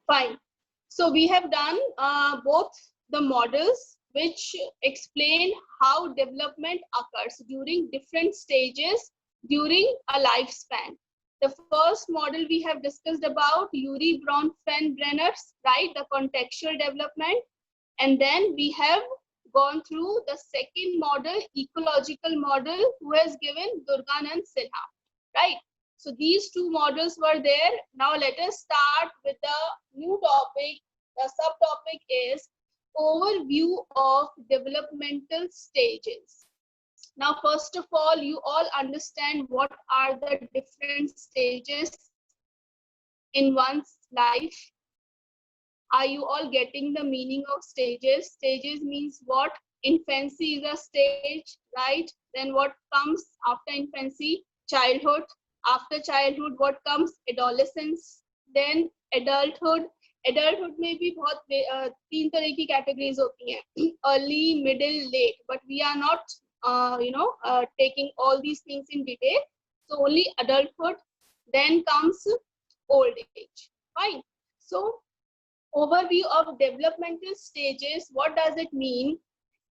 Fine. So we have done both the models which explain how development occurs during different stages during a lifespan. The first model we have discussed about Urey, Bronfenbrenner's, right, the contextual development. And then we have gone through the second model, ecological model, who has given Durganand Sinha, right? So these two models were there. Now let us start with the new topic. The subtopic is overview of developmental stages. Now, first of all, you all understand what are the different stages in one's life. Are you all getting the meaning of stages? Stages means what? Infancy is a stage, right? Then what comes after infancy? Childhood. After childhood, what comes? Adolescence. Then adulthood. Adulthood में भी बहुत तीन तरह की categories होती हैं, early, middle, late. But we are not, taking all these things in detail. So only adulthood. Then comes old age. Fine. So overview of developmental stages. What does it mean?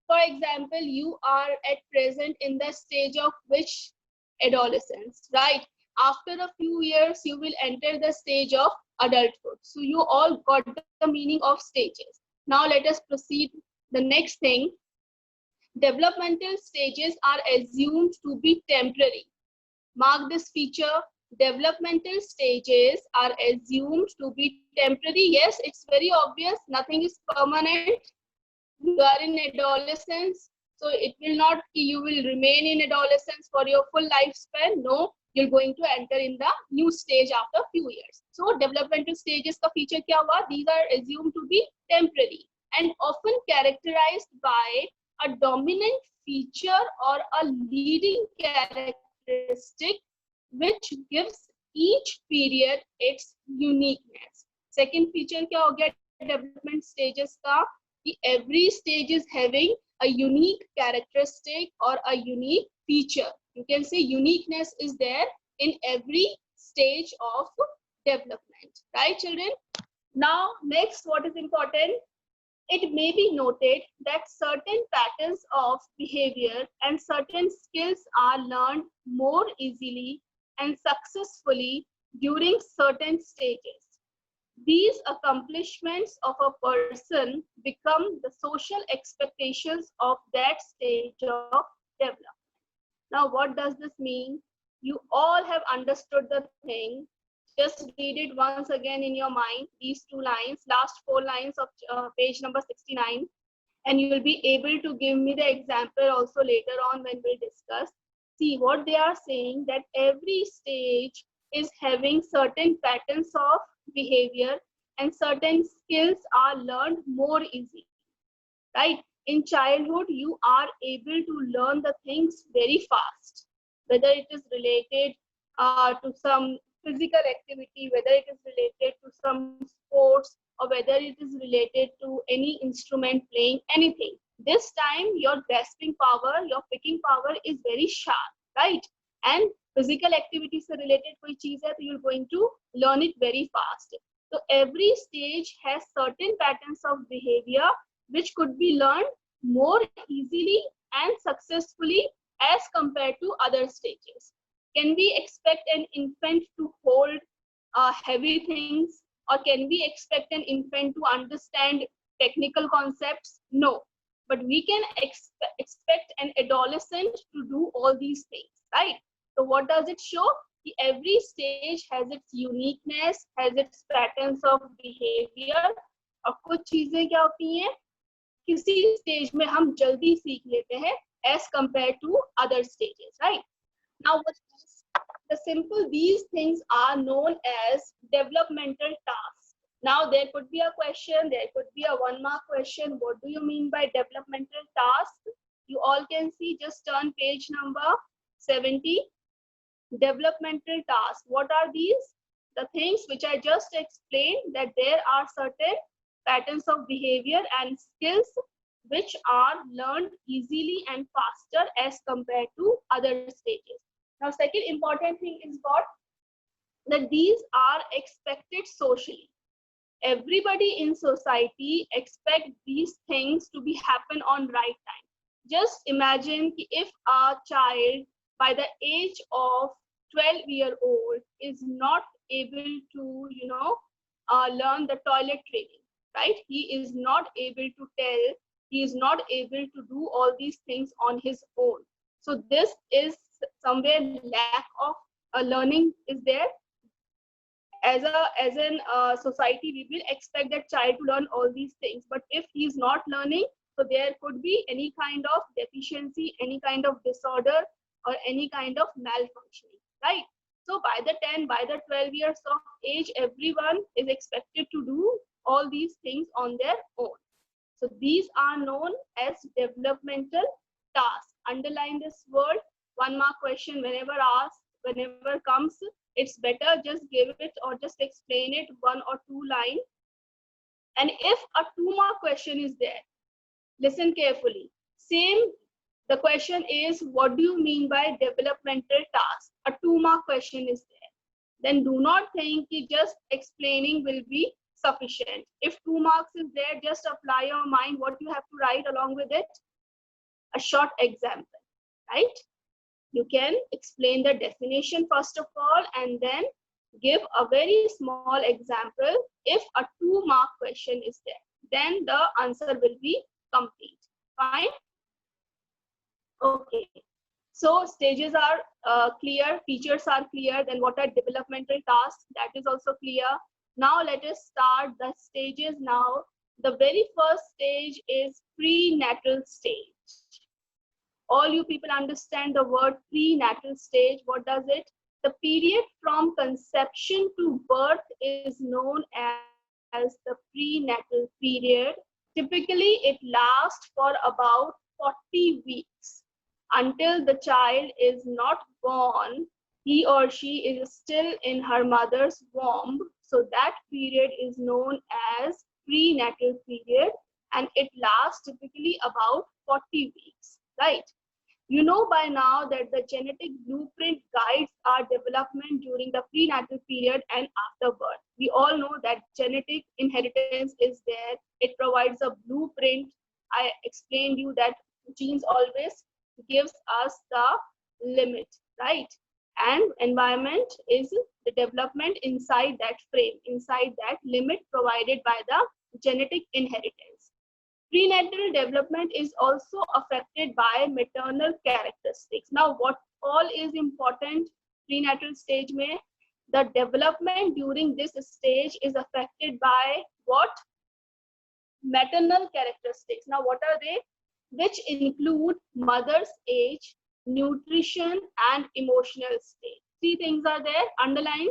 For example, you are at present in the stage of which? Adolescence, right? After a few years, you will enter the stage of adulthood. So you all got the meaning of stages. Now let us proceed. The next thing, developmental stages are assumed to be temporary. Mark this feature. Developmental stages are assumed to be temporary. Yes, it's very obvious. Nothing is permanent. You are in adolescence, so it will not, you will remain in adolescence for your full lifespan. No, you're going to enter in the new stage after a few years. So developmental stages का feature क्या हुआ? These are assumed to be temporary and often characterized by a dominant feature or a leading characteristic which gives each period its uniqueness. Second feature क्या हो गया development stages का? Every stage is having a unique characteristic or a unique feature. You can say uniqueness is there in every stage of development, right, children? Now, next, what is important? It may be noted that certain patterns of behavior and certain skills are learned more easily and successfully during certain stages. These accomplishments of a person become the social expectations of that stage of development. Now, what does this mean? You all have understood the thing. Just read it once again in your mind, these two lines, last 4 lines of page number 69, and you will be able to give me the example also later on when we discuss. See what they are saying, that every stage is having certain patterns of behavior and certain skills are learned more easily, right? In childhood, you are able to learn the things very fast, whether it is related to some physical activity, whether it is related to some sports, or whether it is related to any instrument playing, anything. This time, your grasping power, your picking power is very sharp, right? And physical activity से related कोई चीज है, तो you're going to learn it very fast. So every stage has certain patterns of behavior which could be learned more easily and successfully as compared to other stages. Can we expect an infant to hold heavy things, or can we expect an infant to understand technical concepts? No, but we can expect an adolescent to do all these things, right? So what does it show? Every stage has its uniqueness, has its patterns of behavior. और कुछ चीजें क्या होती हैं, किसी stage में हम जल्दी सीख लेते हैं as compared to other stages, right? Now, the simple, these things are known as developmental tasks. Now, there could be a question, there could be a 1-mark question. What do you mean by developmental task? You all can see, just turn page number 70. Developmental tasks. What are these? The things which I just explained, that there are certain patterns of behavior and skills which are learned easily and faster as compared to other stages. Now, second important thing is what? That these are expected socially. everybody in society expect these things to be happen on right time. Just imagine if a child by the age of 12-year-old is not able to, learn the toilet training, right? He is not able to tell, he is not able to do all these things on his own. So this is somewhere lack of learning is there. As an society, we will expect that child to learn all these things, but if he is not learning, so there could be any kind of deficiency, any kind of disorder, or any kind of malfunctioning, right? So by the 10, by the 12 years of age, everyone is expected to do all these things on their own. So these are known as developmental tasks. Underline this word. 1 mark question whenever asked, whenever comes, it's better just give it or just explain it 1 or 2 lines. And if a 2-mark question is there, listen carefully. The question is, what do you mean by developmental task? A 2-mark question is there. Then do not think that just explaining will be sufficient. If 2 marks is there, just apply your mind what you have to write along with it. A short example, right? You can explain the definition first of all, and then give a very small example. If a 2-mark question is there, then the answer will be complete. Fine. Okay. So stages are clear, features are clear. Then what are developmental tasks? That is also clear. Now let us start the stages now. The very first stage is prenatal stage. All you people understand the word prenatal stage. What does it? The period from conception to birth is known as the prenatal period. Typically, it lasts for about 40 weeks. Until the child is not born, he or she is still in her mother's womb. So that period is known as prenatal period, and it lasts typically about 40 weeks, right? You know by now that the genetic blueprint guides our development during the prenatal period and after birth. We all know that genetic inheritance is there. It provides a blueprint. I explained you that genes always gives us the limit, right? And environment is the development inside that frame, inside that limit provided by the genetic inheritance. Prenatal development is also affected by maternal characteristics. Now, what all is important prenatal stage mein? The development during this stage is affected by what? Maternal characteristics. Now, what are they? Which include mother's age, nutrition, and emotional state. 3 things are there. Underline.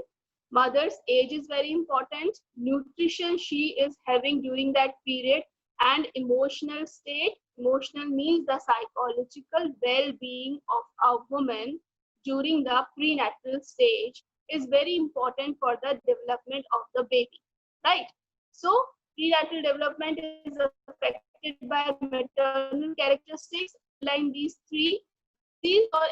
Mother's age is very important. Nutrition she is having during that period, and emotional state. Emotional means the psychological well-being of a woman during the prenatal stage is very important for the development of the baby, right? So prenatal development is affected by maternal characteristics. Like these 3. Disease or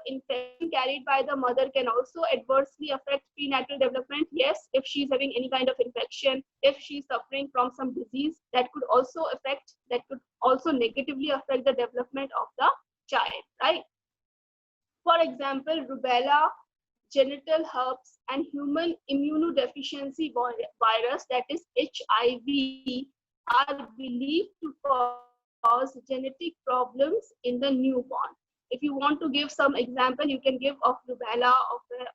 infection carried by the mother can also adversely affect prenatal development. Yes, if she's having any kind of infection, if she's suffering from some disease, that could also negatively affect the development of the child, right? For example, rubella, genital herpes, and human immunodeficiency virus, that is HIV, are believed to cause genetic problems in the newborn. If you want to give some example, you can give of rubella,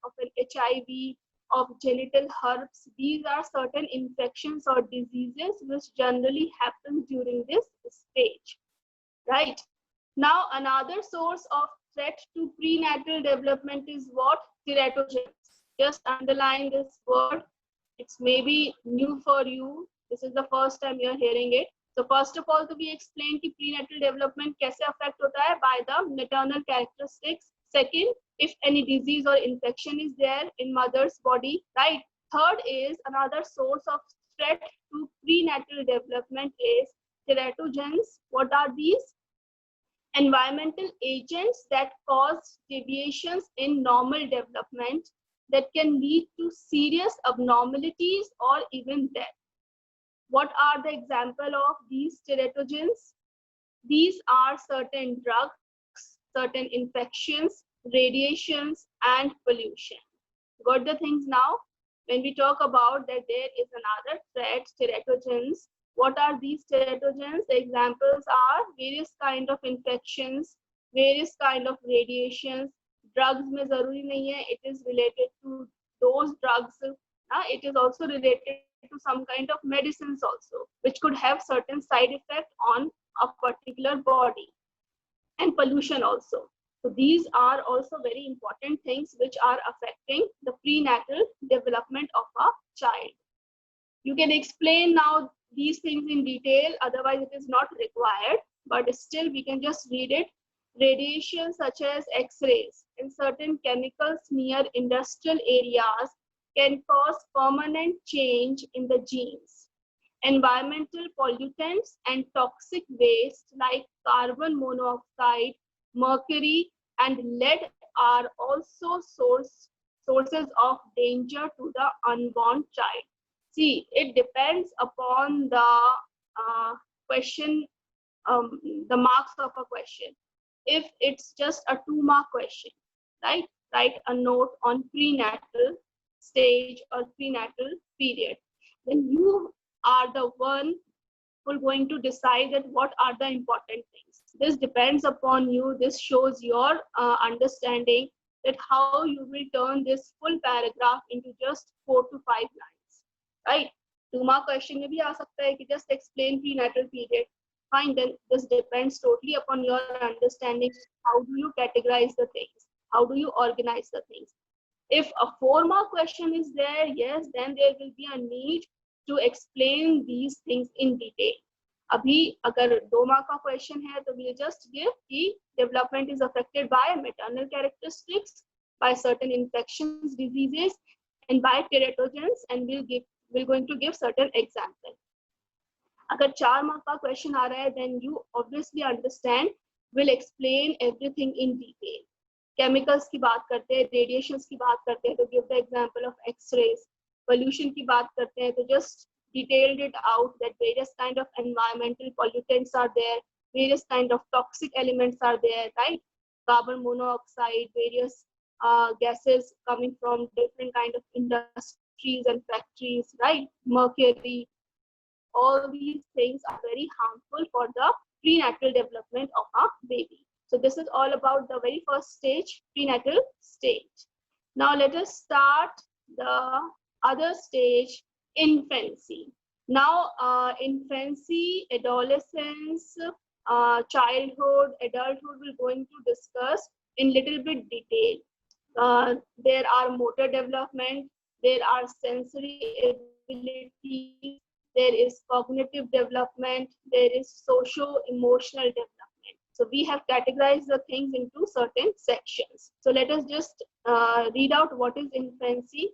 of an HIV, of genital herpes. These are certain infections or diseases which generally happen during this stage, right? Now, another source of threat to prenatal development is what? Teratogens. Just underline this word. It's maybe new for you. This is the first time you're hearing it. So first of all, to be explained कि prenatal development कैसे affect होता है by the maternal characteristics. Second, if any disease or infection is there in mother's body, right? Third is another source of threat to prenatal development is teratogens. What are these? Environmental agents that cause deviations in normal development that can lead to serious abnormalities or even death. What are the example of these teratogens? These are certain drugs, certain infections, radiations, and pollution. Got the things now? When we talk about that there is another threat, teratogens, what are these teratogens? The examples are various kind of infections, various kind of radiations. Drugs में जरूरी नहीं है, it is related to those drugs. It is also related to some kind of medicines also, which could have certain side effect on a particular body, and pollution also. So these are also very important things which are affecting the prenatal development of a child. You can explain now these things in detail, otherwise it is not required, but still we can just read it. Radiation such as X-rays and certain chemicals near industrial areas can cause permanent change in the genes. Environmental pollutants and toxic waste like carbon monoxide, mercury, and lead are also sources of danger to the unborn child. See, it depends upon the question, the marks of a question. If it's just a 2-mark question, right? Write a note on prenatal stage or prenatal period. Then you are the one who are going to decide that what are the important things. This depends upon you. This shows your understanding that how you will turn this full paragraph into just 4 to 5 lines, right? 2-mark question में भी आ सकता है कि just explain prenatal period. Fine, then this depends totally upon your understanding. How do you categorize the things? How do you organize the things? If a 4-mark question is there, yes, then there will be a need to explain these things in detail. अभी अगर 2 mark का question है तो we'll just give कि development is affected by maternal characteristics, by certain infections, diseases, and by teratogens, and we're going to give certain example. अगर 4 mark का question आ रहा है, then you obviously understand, will explain everything in detail. Chemicals की बात करते हैं, radiations की बात करते हैं, तो give the example of X-rays. Pollution की बात करते हैं, तो just detailed it out that various kind of environmental pollutants are there, various kind of toxic elements are there, right? Carbon monoxide, various gases coming from different kind of industries and factories, right? Mercury. All these things are very harmful for the prenatal development of a baby. So this is all about the very first stage, prenatal stage. Now let us start the other stage, infancy. Now infancy, adolescence, childhood, adulthood, we're going to discuss in little bit detail. There are motor development, there are sensory abilities, there is cognitive development, there is socio-emotional development. So we have categorized the things into certain sections. So let us just read out what is infancy.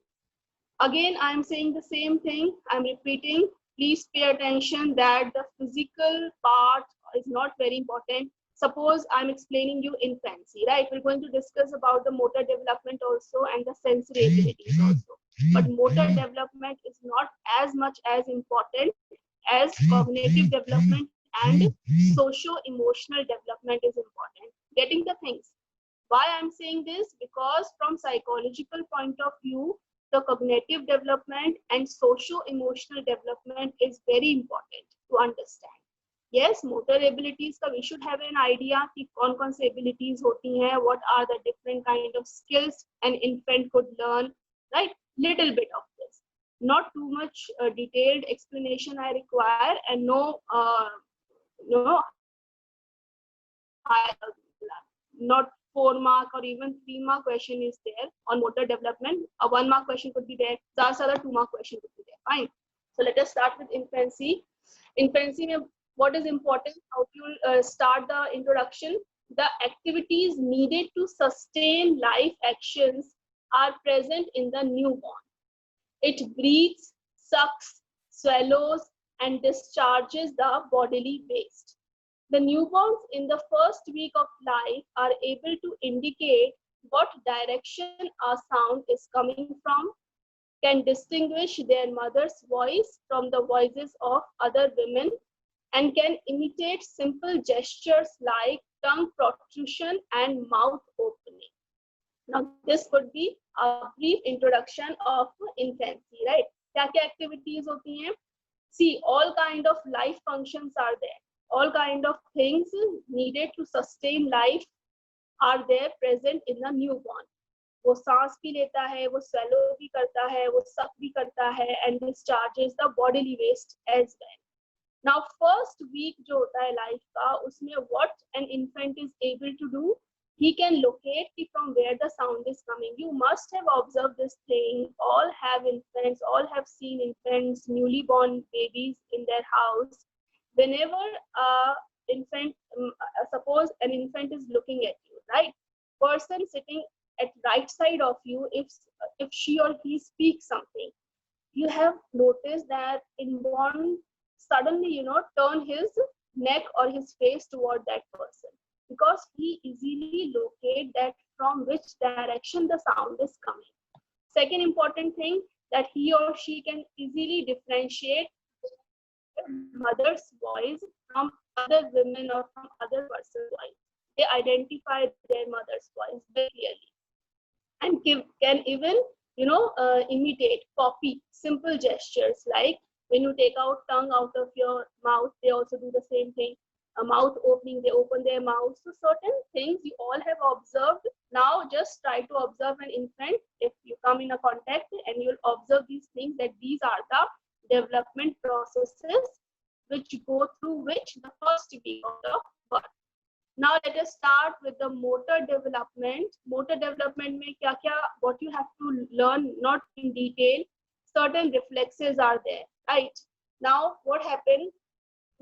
Again, I'm saying the same thing. I'm repeating. Please pay attention that the physical part is not very important. Suppose I'm explaining you infancy, right? We're going to discuss about the motor development also and the sensory abilities also. But motor development is not as much as important as cognitive development and socio-emotional development is important. Getting the things. Why I'm saying this? Because from psychological point of view, the cognitive development and socio-emotional development is very important to understand. Yes, motor abilities का we should have an idea कि कौन-कौन से abilities होती हैं, what are the different kind of skills an infant could learn, right? Little bit of this. Not too much detailed explanation I require, and no, not 4-mark or even 3-mark question is there on motor development. A 1-mark question could be there. Zyada 2-mark question could be there. Fine. So let us start with infancy. Infancy mein what is important? How to start the introduction? The activities needed to sustain life actions are present in the newborn. It breathes, sucks, swallows, and discharges the bodily waste. The newborns in the first week of life are able to indicate what direction a sound is coming from, can distinguish their mother's voice from the voices of other women, and can imitate simple gestures like tongue protrusion and mouth opening. Now, this could be a brief introduction of infancy, right? क्या क्या activities होती हैं? See, all kind of life functions are there. All kind of things needed to sustain life are there present in the newborn. वो सांस भी लेता है, वो swallow भी करता है, वो suck भी करता है, and discharges the bodily waste as well. Now, first week जो होता है life का, उसमें what an infant is able to do, he can locate from where the sound is coming. You must have observed this thing. All have infants, all have seen infants, newly born babies in their house. Whenever infant, suppose an infant is looking at you, right? Person sitting at right side of you, if she or he speaks something, you have noticed that inborn suddenly, turn his neck or his face toward that person, because he easily locate that from which direction the sound is coming. Second important thing, that he or she can easily differentiate mother's voice from other women or from other person's voice. They identify their mother's voice very clearly, and can even imitate, copy simple gestures like when you take out tongue out of your mouth, they also do the same thing. A mouth opening, they open their mouth. So certain things you all have observed. Now just try to observe an infant if you come in a contact, and you'll observe these things, that these are the development processes which go through which the first week of the birth. Now let us start with the motor development. Motor development mein kya kya, what you have to learn, not in detail. Certain reflexes are there, right? Now what happened,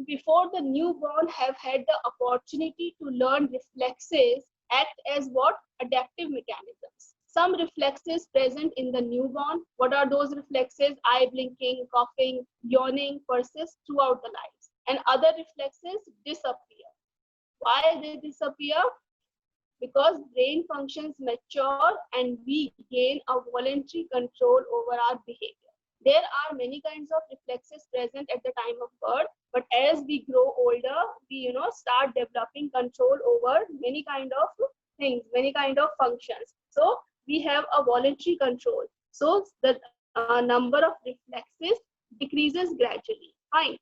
before the newborn have had the opportunity to learn, reflexes act as what? Adaptive mechanisms. Some reflexes present in the newborn. What are those reflexes? Eye blinking, coughing, yawning persist throughout the lives, and other reflexes disappear. Why they disappear? Because brain functions mature and we gain a voluntary control over our behavior. There are many kinds of reflexes present at the time of birth, but as we grow older, we start developing control over many kind of things, many kind of functions. So we have a voluntary control. So the number of reflexes decreases gradually. Fine.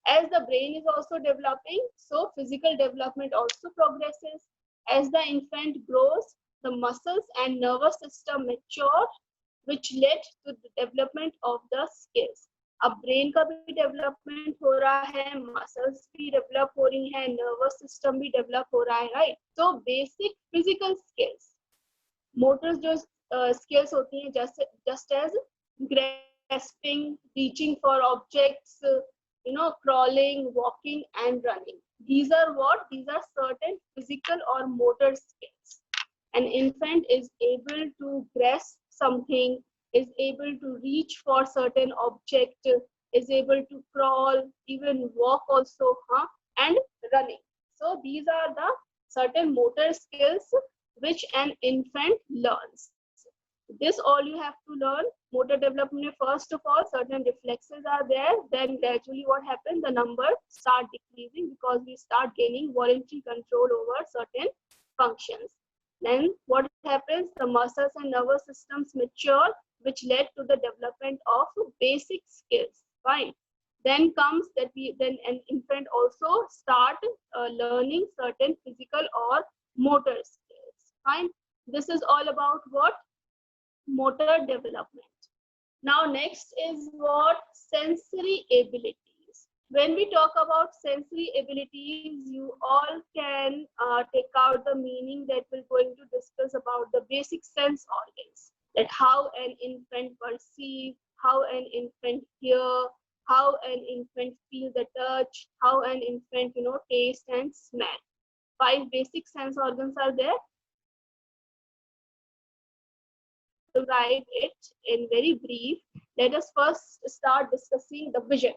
As the brain is also developing, so physical development also progresses. As the infant grows, the muscles and nervous system mature, which led to the development of the skills. अब brain का भी development हो रहा है, muscles भी develop हो रही हैं, nervous system भी develop हो रहा है, right? So basic physical skills, motor जो skills होती हैं, just as grasping, reaching for objects, crawling, walking, and running. These are what? These are certain physical or motor skills. An infant is able to grasp something, is able to reach for certain object, is able to crawl, even walk also, and running. So these are the certain motor skills which an infant learns. This all you have to learn. Motor development, first of all, certain reflexes are there. Then gradually what happens? The number start decreasing because we start gaining voluntary control over certain functions. Then what happens? The muscles and nervous systems mature, which led to the development of basic skills. Fine. Then comes that then an infant also start learning certain physical or motor skills. Fine. This is all about what? Motor development. Now next is what? Sensory abilities. When we talk about sensory abilities, you all can take out the meaning that we're going to discuss about the basic sense organs, that how an infant perceives, how an infant hear, how an infant feel the touch, how an infant taste and smell. 5 basic sense organs are there. To write it in very brief, let us first start discussing the vision.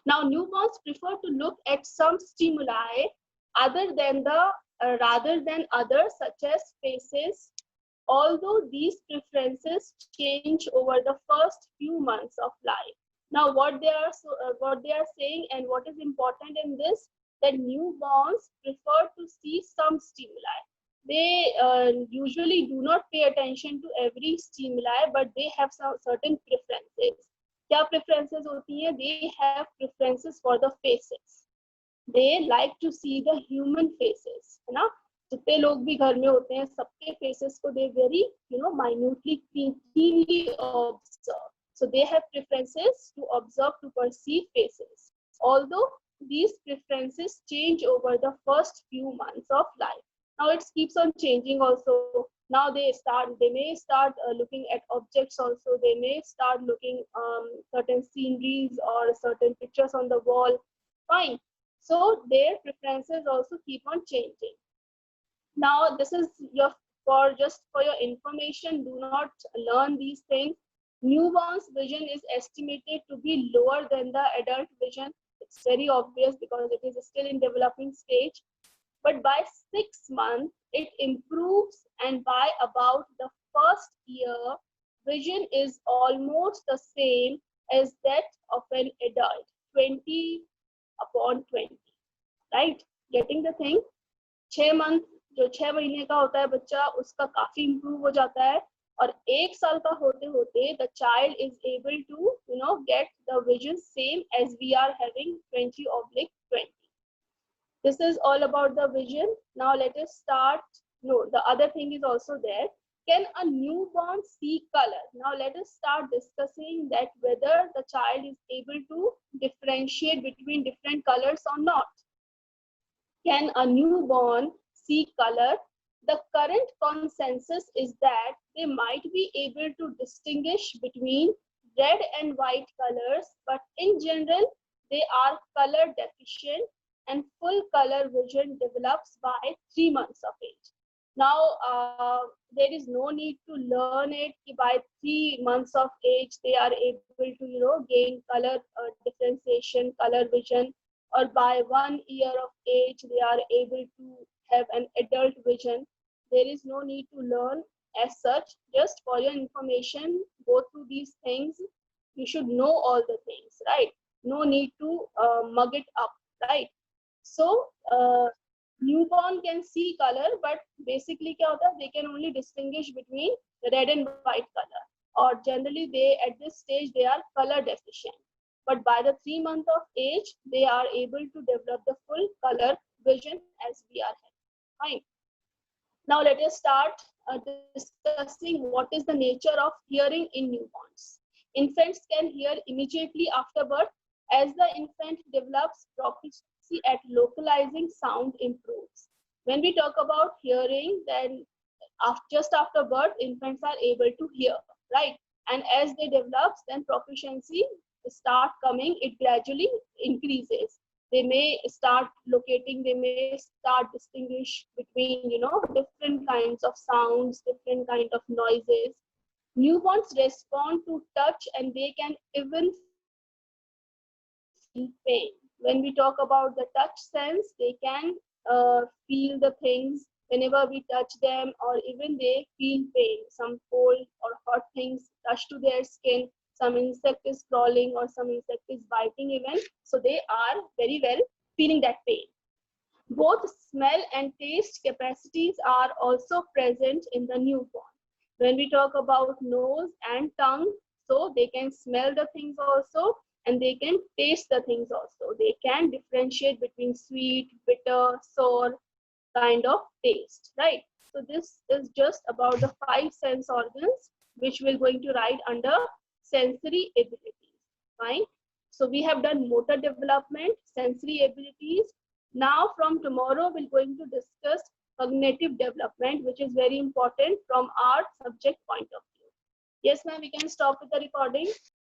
Now newborns prefer to look at some stimuli rather than others, such as faces, although these preferences change over the first few months of life. Now, what they are saying and what is important in this, that newborns prefer to see some stimuli. They usually do not pay attention to every stimuli, but they have some certain preferences. क्या preferences होती हैं? They have preferences for the faces. They like to see the human faces, है ना? जितने लोग भी घर में होते हैं, सबके faces को they very minutely, keenly observe. So they have preferences to observe, to perceive faces. Although these preferences change over the first few months of life. Now it keeps on changing also. Now they may start looking at objects also. They may start looking certain sceneries or certain pictures on the wall. Fine. So their preferences also keep on changing. Now this is just for your information. Do not learn these things. Newborn's vision is estimated to be lower than the adult vision. It's very obvious because it is still in developing stage. But by 6 months, it improves, and by about the first year, vision is almost the same as that of an adult, 20/20, right? Getting the thing? 6 month, जो 6 महीने का होता है बच्चा, उसका काफी improve हो जाता है, और 1 साल का होते होते the child is able to get the vision same as we are having 20/20. This is all about the vision. Now let us start. No, the other thing is also there. Can a newborn see color? Now let us start discussing that whether the child is able to differentiate between different colors or not. Can a newborn see color? The current consensus is that they might be able to distinguish between red and white colors, but in general, they are color deficient, and full color vision develops by 3 months of age. Now, there is no need to learn it. By 3 months of age, they are able to gain color differentiation, color vision, or by 1 year of age, they are able to have an adult vision. There is no need to learn as such. Just for your information, go through these things. You should know all the things, right? No need to mug it up, right? So newborn can see color, but basically क्या होता है? They can only distinguish between red and white color, or generally they at this stage they are color deficient. But by the 3 months of age, they are able to develop the full color vision as we are having. Fine. Now let us start discussing what is the nature of hearing in newborns. Infants can hear immediately after birth. As the infant develops, proficiency at localizing sound improves. When we talk about hearing, then just after birth, infants are able to hear, right? And as they develop, then proficiency start coming, it gradually increases. They may start locating, they may start distinguish between, different kinds of sounds, different kind of noises. Newborns respond to touch, and they can even feel pain. When we talk about the touch sense, they can feel the things whenever we touch them, or even they feel pain. Some cold or hot things touch to their skin. Some insect is crawling or some insect is biting even. So they are very well feeling that pain. Both smell and taste capacities are also present in the newborn. When we talk about nose and tongue, so they can smell the things also, and they can taste the things also. They can differentiate between sweet, bitter, sour kind of taste, right? So this is just about the 5 sense organs, which we're going to write under sensory abilities. Fine. So we have done motor development, sensory abilities. Now from tomorrow, we're going to discuss cognitive development, which is very important from our subject point of view. Yes, ma'am, we can stop with the recording.